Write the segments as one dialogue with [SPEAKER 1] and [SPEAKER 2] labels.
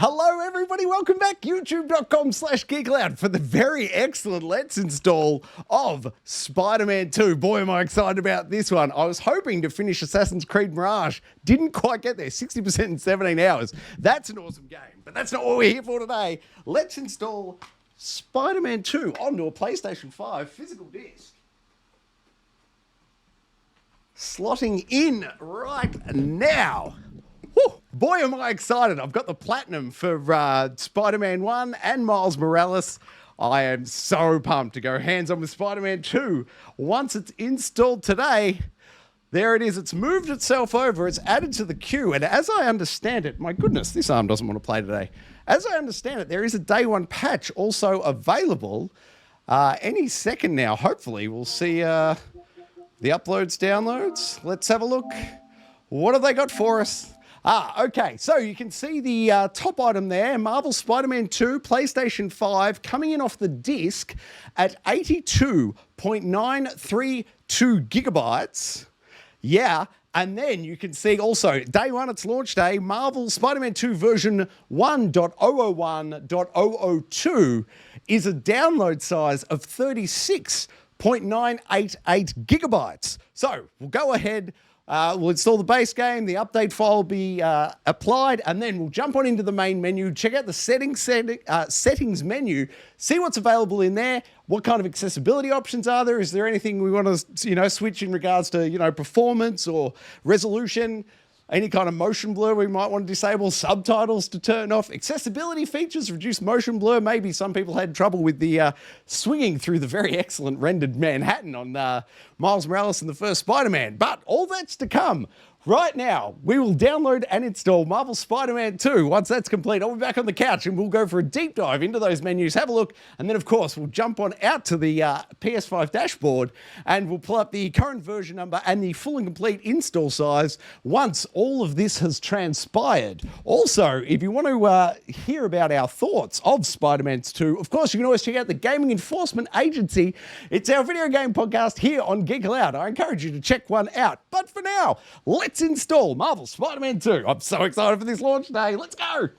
[SPEAKER 1] Hello everybody, welcome back, youtube.com/Geek Aloud for the very excellent Let's Install of Spider-Man 2. Boy, am I excited about this one. I was hoping to finish Assassin's Creed Mirage. Didn't quite get there, 60% in 17 hours. That's an awesome game, but that's not what we're here for today. Let's install Spider-Man 2 onto a PlayStation 5 physical disc. Slotting in right now. Whew, boy, am I excited. I've got the Platinum for Spider-Man 1 and Miles Morales. I am so pumped to go hands-on with Spider-Man 2. Once it's installed today, there it is. It's moved itself over. It's added to the queue. And as I understand it, my goodness, this arm doesn't want to play today. As I understand it, there is a day one patch also available any second now. Hopefully, we'll see the uploads, downloads. Let's have a look. What have they got for us? Okay, so you can see the top item there, Marvel Spider-Man 2, PlayStation 5, coming in off the disc at 82.932 gigabytes. Yeah, and then you can see also, day one, it's launch day, Marvel Spider-Man 2 version 1.001.002 is a download size of 36.988 gigabytes. So we'll go ahead. We'll install the base game, the update file will be applied, and then we'll jump on into the main menu, check out the settings menu, see what's available in there, what kind of accessibility options are there, is there anything we want to switch in regards to performance or resolution, any kind of motion blur we might want to disable, subtitles to turn off, accessibility features, reduce motion blur. Maybe some people had trouble with the swinging through the very excellent rendered Manhattan on Miles Morales and the first Spider-Man. But all that's to come. Right now, we will download and install Marvel Spider-Man 2. Once that's complete, I'll be back on the couch and we'll go for a deep dive into those menus, have a look, and then, of course, we'll jump on out to the PS5 dashboard and we'll pull up the current version number and the full and complete install size once all of this has transpired. Also, if you want to hear about our thoughts of Spider-Man 2, of course, you can always check out the Gaming Enforcement Agency. It's our video game podcast here on Geek Aloud. I encourage you to check one out. But for now, let's install Marvel Spider-Man 2. I'm so excited for this launch day. Let's go.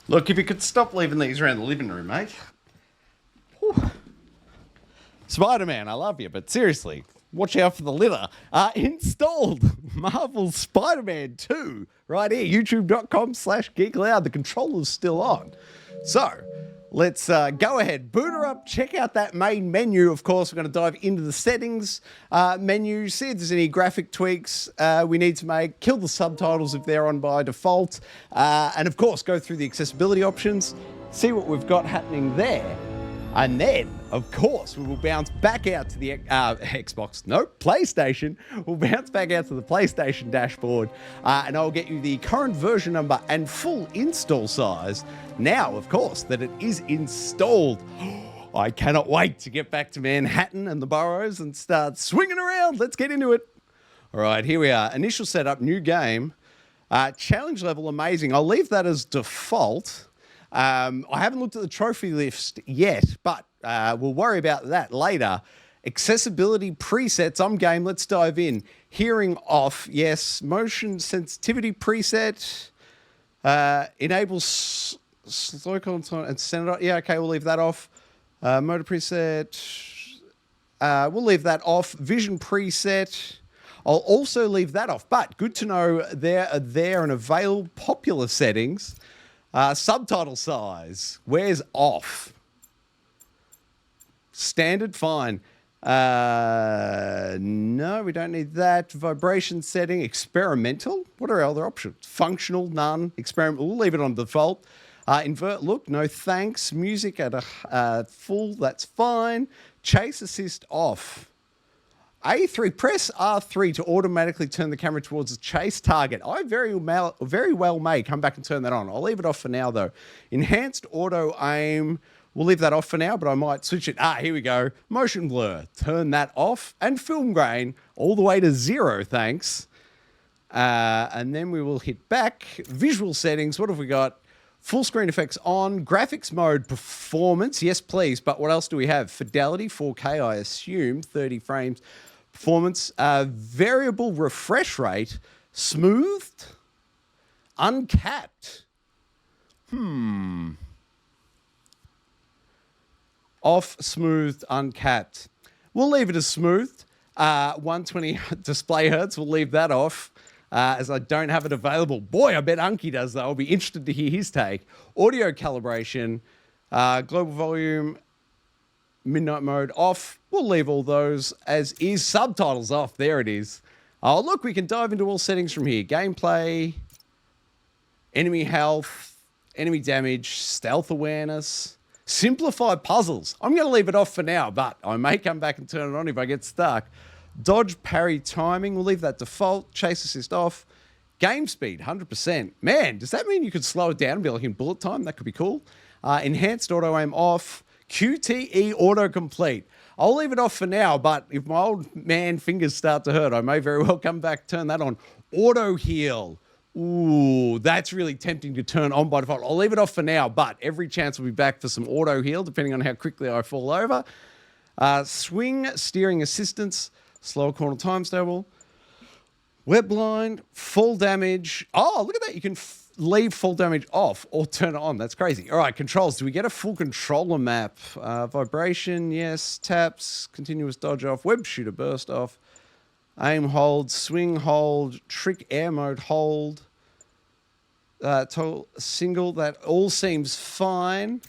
[SPEAKER 1] Look, if you could stop leaving these around the living room, mate. Whew. Spider-Man, I love you, but seriously, watch out for the litter. Installed Marvel's Spider-Man 2 right here, youtube.com/Geek Aloud. The controller's still on. So, let's go ahead, boot her up, check out that main menu. Of course, we're going to dive into the settings menu, see if there's any graphic tweaks we need to make, kill the subtitles if they're on by default, and of course, go through the accessibility options, see what we've got happening there. And then, of course, we will bounce back out to the Xbox, no, PlayStation. We'll bounce back out to the PlayStation dashboard, and I'll get you the current version number and full install size. Now, of course, that it is installed. I cannot wait to get back to Manhattan and the boroughs and start swinging around. Let's get into it. All right, here we are. Initial setup, new game. Challenge level, amazing. I'll leave that as default. I haven't looked at the trophy list yet, but we'll worry about that later. Accessibility presets, I'm game, let's dive in. Hearing off, yes. Motion sensitivity preset, enables slow content and center. Yeah, okay, we'll leave that off. Motor preset, we'll leave that off. Vision preset, I'll also leave that off, but good to know there and available popular settings. Subtitle size, where's off? Standard, fine. No, we don't need that. Vibration setting, experimental. What are our other options? Functional, none. Experimental, we'll leave it on default. Invert look, no thanks. Music at a full, that's fine. Chase assist off. A3, press R3 to automatically turn the camera towards the chase target. I very well may come back and turn that on. I'll leave it off for now, though. Enhanced auto aim. We'll leave that off for now, but I might switch it. Here we go. Motion blur. Turn that off. And film grain all the way to 0, thanks. And then we will hit back. Visual settings. What have we got? Full screen effects on. Graphics mode. Performance. Yes, please. But what else do we have? Fidelity. 4K, I assume. 30 frames. Performance, variable refresh rate, smoothed, uncapped. Off, smoothed, uncapped. We'll leave it as smoothed. 120 display hertz, we'll leave that off as I don't have it available. Boy, I bet Unky does though. I'll be interested to hear his take. Audio calibration, global volume, midnight mode off. We'll leave all those as is. Subtitles off. There it is. Oh, look, we can dive into all settings from here. Gameplay, enemy health, enemy damage, stealth awareness, simplify puzzles. I'm going to leave it off for now, but I may come back and turn it on if I get stuck. Dodge, parry, timing. We'll leave that default. Chase assist off. Game speed, 100%. Man, does that mean you could slow it down and be like in bullet time? That could be cool. Enhanced auto aim off. QTE autocomplete. I'll leave it off for now, but if my old man fingers start to hurt, I may very well come back, turn that on. Auto heal. Ooh, that's really tempting to turn on by default. I'll leave it off for now, but every chance we'll be back for some auto heal, depending on how quickly I fall over. Swing steering assistance, slower corner time stable. Web blind, full damage. Oh, look at that. You can leave full damage off or turn it on. That's crazy. All right, controls. Do we get a full controller map? Vibration, yes. Taps, continuous dodge off. Web shooter burst off. Aim hold, swing hold, trick air mode hold. Single, that all seems fine.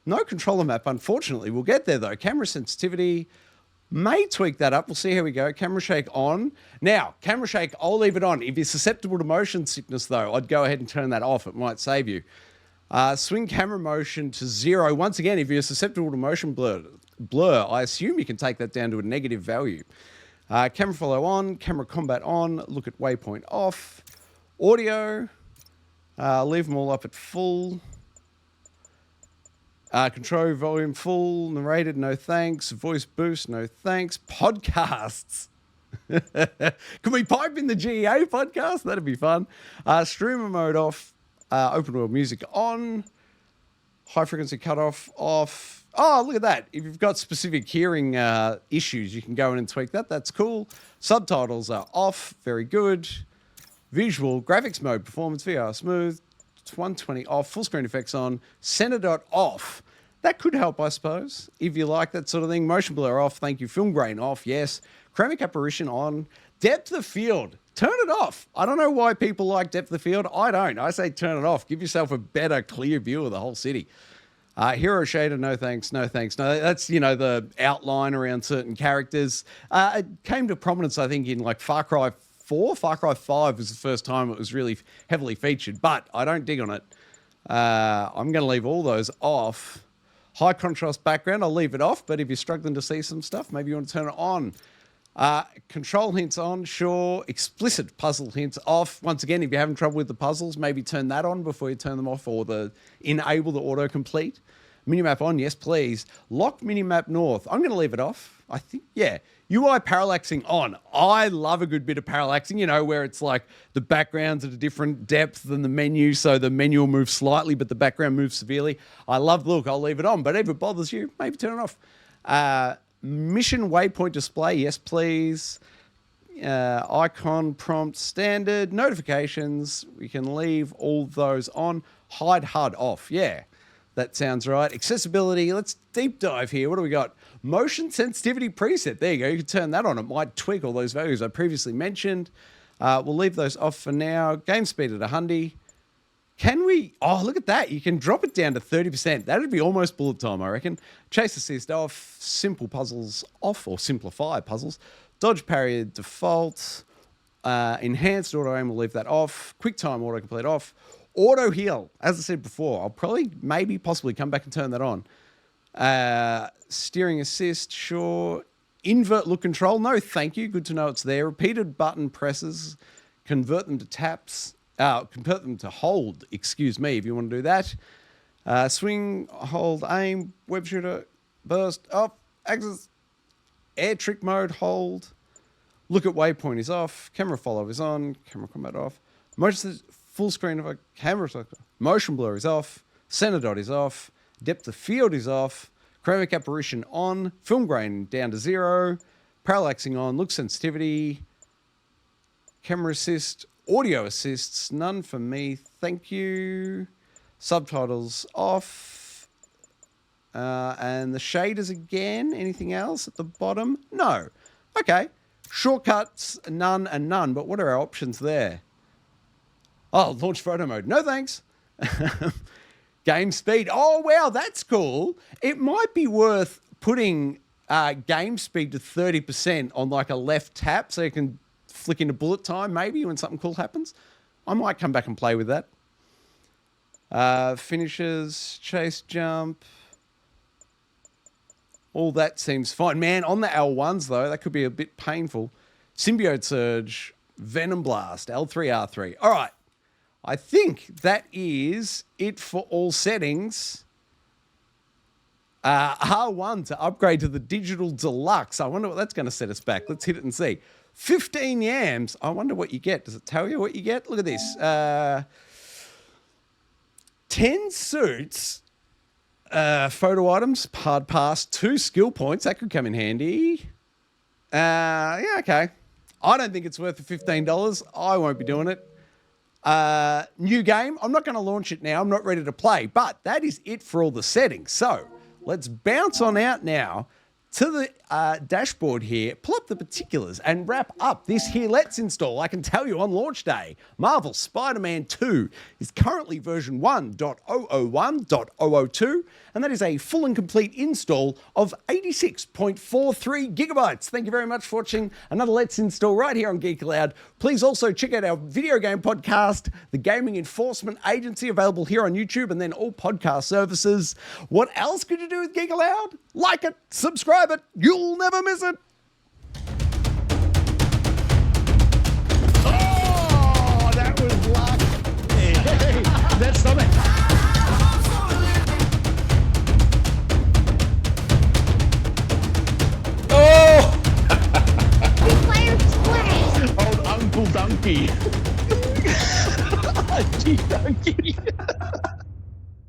[SPEAKER 1] No controller map, unfortunately. We'll get there though. Camera sensitivity, May tweak that up. We'll see how we go. Camera shake on. Now, camera shake, I'll leave it on. If you're susceptible to motion sickness, though, I'd go ahead and turn that off. It might save you. Swing camera motion to 0. Once again, if you're susceptible to motion blur, I assume you can take that down to a negative value. Camera follow on. Camera combat on. Look at waypoint off. Audio. Leave them all up at full. Control volume full. Narrated, no thanks. Voice boost, no thanks. Podcasts. Can we pipe in the GEA podcast? That'd be fun. Streamer mode off. Open world music on. High frequency cutoff off. Oh, look at that. If you've got specific hearing issues, you can go in and tweak that. That's cool. Subtitles are off. Very good. Visual, graphics mode, performance, VR, smooth. 120 off. Full screen effects on. Center dot off. That could help, I suppose, if you like that sort of thing. Motion blur off. Thank you. Film grain off. Yes. Chromic apparition on. Depth of field. Turn it off. I don't know why people like depth of field. I don't. I say turn it off. Give yourself a better, clear view of the whole city. Hero shader, no thanks, no thanks. No, that's, the outline around certain characters. It came to prominence, I think, in like Far Cry 4. Far Cry 5 was the first time it was really heavily featured, but I don't dig on it. I'm going to leave all those off. High contrast background, I'll leave it off, but if you're struggling to see some stuff, maybe you want to turn it on. Control hints on, sure. Explicit puzzle hints off. Once again, if you're having trouble with the puzzles, maybe turn that on before you turn them off, or enable the autocomplete. Minimap on, yes, please. Lock minimap north. I'm going to leave it off. I think, yeah. UI parallaxing on. I love a good bit of parallaxing, where it's like the background's at a different depth than the menu, so the menu will move slightly, but the background moves severely. I love the look. I'll leave it on, but if it bothers you, maybe turn it off. Mission waypoint display, yes, please. Icon prompt standard. Notifications, we can leave all those on. Hide HUD off, yeah. That sounds right. Accessibility, let's deep dive here. What do we got? Motion sensitivity preset. There you go. You can turn that on. It might tweak all those values I previously mentioned. We'll leave those off for now. Game speed at 100. Can we? Oh, look at that. You can drop it down to 30%. That'd be almost bullet time, I reckon. Chase assist off. Simple puzzles off, or simplify puzzles. Dodge parry default. Enhanced auto aim, we'll leave that off. Quick time autocomplete off. Auto heal, as I said before, I'll probably, maybe, possibly come back and turn that on. Steering assist, sure. Invert look control, no thank you. Good to know it's there. Repeated button presses, convert them to taps. Convert them to hold, excuse me, if you want to do that. Swing, hold, aim, web shooter, burst, off, axis, air trick mode, hold. Look at waypoint is off. Camera follow is on. Camera combat off. Motion full screen of a camera. Motion blur is off. Center dot is off. Depth of field is off. Chromic apparition on. Film grain down to 0. Parallaxing on. Look sensitivity. Camera assist. Audio assists. None for me. Thank you. Subtitles off. And the shaders again. Anything else at the bottom? No. Okay. Shortcuts, none and none. But what are our options there? Oh, launch photo mode. No thanks. Game speed. Oh, wow, that's cool. It might be worth putting game speed to 30% on like a left tap so you can flick into bullet time maybe when something cool happens. I might come back and play with that. Finishes, chase, jump. All that seems fine. Man, on the L1s, though, that could be a bit painful. Symbiote surge, Venom blast, L3, R3. All right. I think that is it for all settings. R1 to upgrade to the digital deluxe. I wonder what that's going to set us back. Let's hit it and see. 15 yams. I wonder what you get. Does it tell you what you get? Look at this. 10 suits, photo items, hard pass, 2 skill points. That could come in handy. Yeah, okay. I don't think it's worth the $15. I won't be doing it. New game. I'm not going to launch it now. I'm not ready to play. But that is it for all the settings. So let's bounce on out now to the dashboard here, pull up the particulars and wrap up this here Let's Install. I can tell you on launch day, Marvel Spider-Man 2 is currently version 1.001.002, and that is a full and complete install of 86.43 gigabytes. Thank you very much for watching another Let's Install right here on Geek Aloud. Please also check out our video game podcast, The Gaming Enforcement Agency, available here on YouTube and then all podcast services. What else could you do with Geek Aloud? Like it, subscribe it, you'll never miss it.